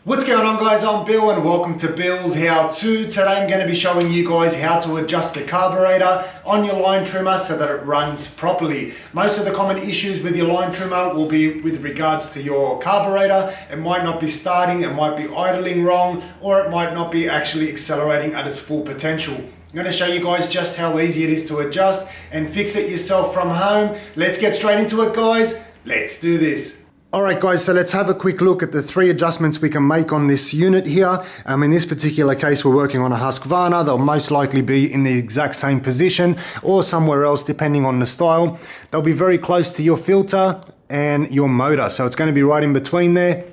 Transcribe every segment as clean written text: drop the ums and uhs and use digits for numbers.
What's going on, guys? I'm Bill and welcome to Bill's How To. Today I'm going to be showing you guys how to adjust the carburetor on your line trimmer so that it runs properly. Most of the common issues with your line trimmer will be with regards to your carburetor. It might not be starting, it might be idling wrong, or it might not be actually accelerating at its full potential. I'm going to show you guys just how easy it is to adjust and fix it yourself from home. Let's get straight into it, guys. Let's do this. Alright guys, so let's have a quick look at the three adjustments we can make on this unit here. In this particular case, we're working on a Husqvarna. They'll most likely be in the exact same position or somewhere else depending on the style. They'll be very close to your filter and your motor, so it's going to be right in between there.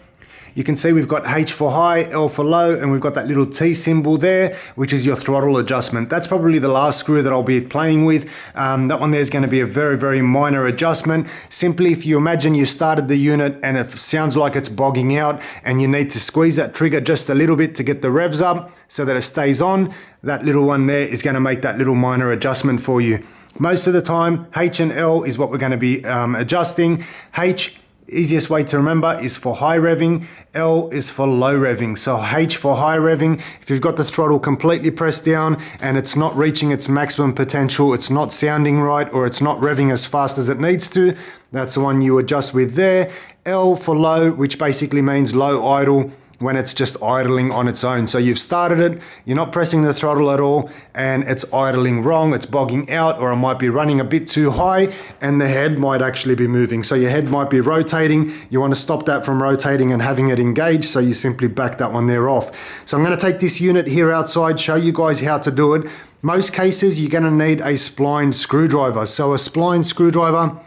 You can see we've got H for high, L for low, and we've got that little T symbol there, which is your throttle adjustment. That's probably the last screw that I'll be playing with. That one there is going to be a very, very minor adjustment. Simply, if you imagine you started the unit and it sounds like it's bogging out and you need to squeeze that trigger just a little bit to get the revs up so that it stays on, that little one there is going to make that little minor adjustment for you. Most of the time, H and L is what we're going to be adjusting. H, easiest way to remember, is for high revving. L is for low revving. So H for high revving, if you've got the throttle completely pressed down and it's not reaching its maximum potential, it's not sounding right, or it's not revving as fast as it needs to, that's the one you adjust with there. L for low, which basically means low idle, when it's just idling on its own. So you've started it, you're not pressing the throttle at all, and it's idling wrong, it's bogging out, or it might be running a bit too high, and the head might actually be moving. So your head might be rotating. You want to stop that from rotating and having it engaged, so you simply back that one there off. So I'm going to take this unit here outside, show you guys how to do it. Most cases, you're going to need a splined screwdriver. So a splined screwdriver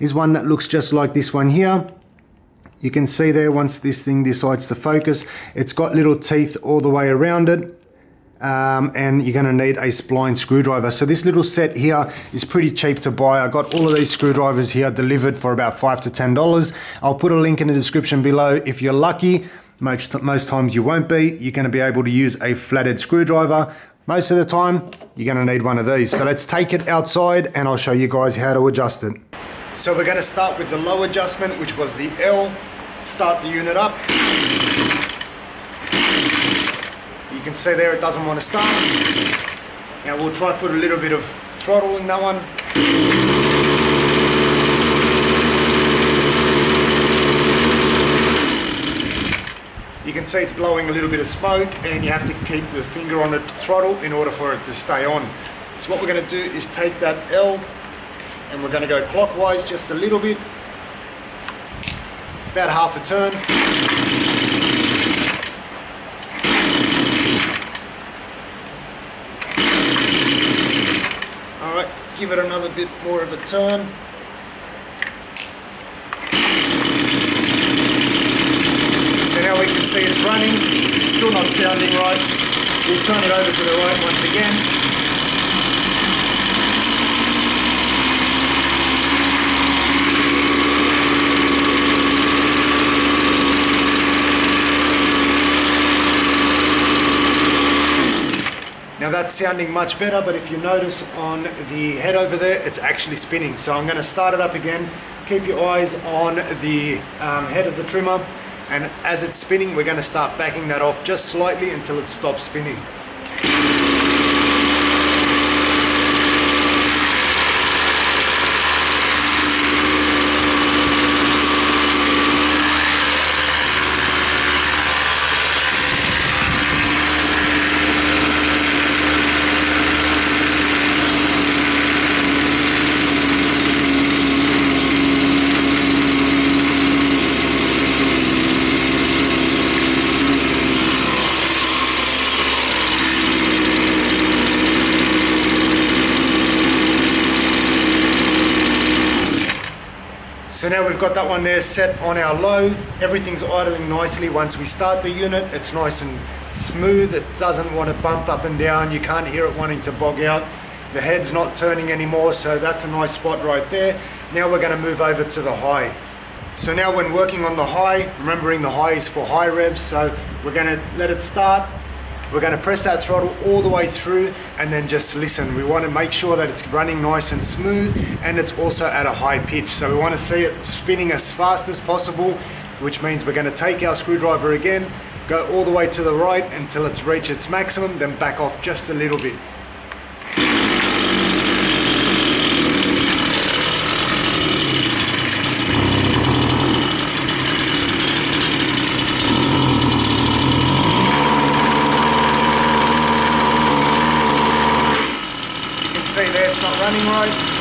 is one that looks just like this one here. You can see there, once this thing decides to focus, it's got little teeth all the way around it, and you're going to need a spline screwdriver. So this little set here is pretty cheap to buy. I got all of these screwdrivers here delivered for about $5 to $10. I'll put a link in the description below. If you're lucky, most times you won't be, you're going to be able to use a flathead screwdriver. Most of the time, you're going to need one of these. So let's take it outside and I'll show you guys how to adjust it. So we're going to start with the low adjustment, which was the L. Start the unit up. You can see there it doesn't want to start. Now we'll try to put a little bit of throttle in that one. You can see it's blowing a little bit of smoke, and you have to keep the finger on the throttle in order for it to stay on. So what we're going to do is take that L, and we're going to go clockwise just a little bit, about half a turn. All right, give it another bit more of a turn. So now we can see it's running, it's still not sounding right. We'll turn it over to the right once again. Now that's sounding much better, but if you notice on the head over there, it's actually spinning. So I'm going to start it up again. Keep your eyes on the head of the trimmer, and as it's spinning, we're going to start backing that off just slightly until it stops spinning. So now we've got that one there set on our low. Everything's idling nicely. Once we start the unit, it's nice and smooth. It doesn't want to bump up and down. You can't hear it wanting to bog out. The head's not turning anymore, so that's a nice spot right there. Now we're going to move over to the high. So now when working on the high, remembering the high is for high revs, so we're going to let it start. We're going to press that throttle all the way through and then just listen. We want to make sure that it's running nice and smooth, and it's also at a high pitch. So we want to see it spinning as fast as possible, which means we're going to take our screwdriver again, Go all the way to the right until it's reached its maximum, then back off just a little bit. You can see there it's not running right.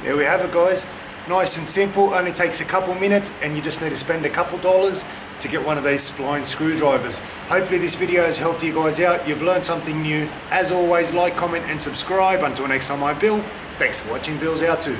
There we have it, guys. Nice and simple, only takes a couple minutes, and you just need to spend a couple dollars to get one of these spline screwdrivers. Hopefully this video has helped you guys out. You've learned something new. As always, like, comment and subscribe. Until next time, I'm Bill. Thanks for watching Billshowto.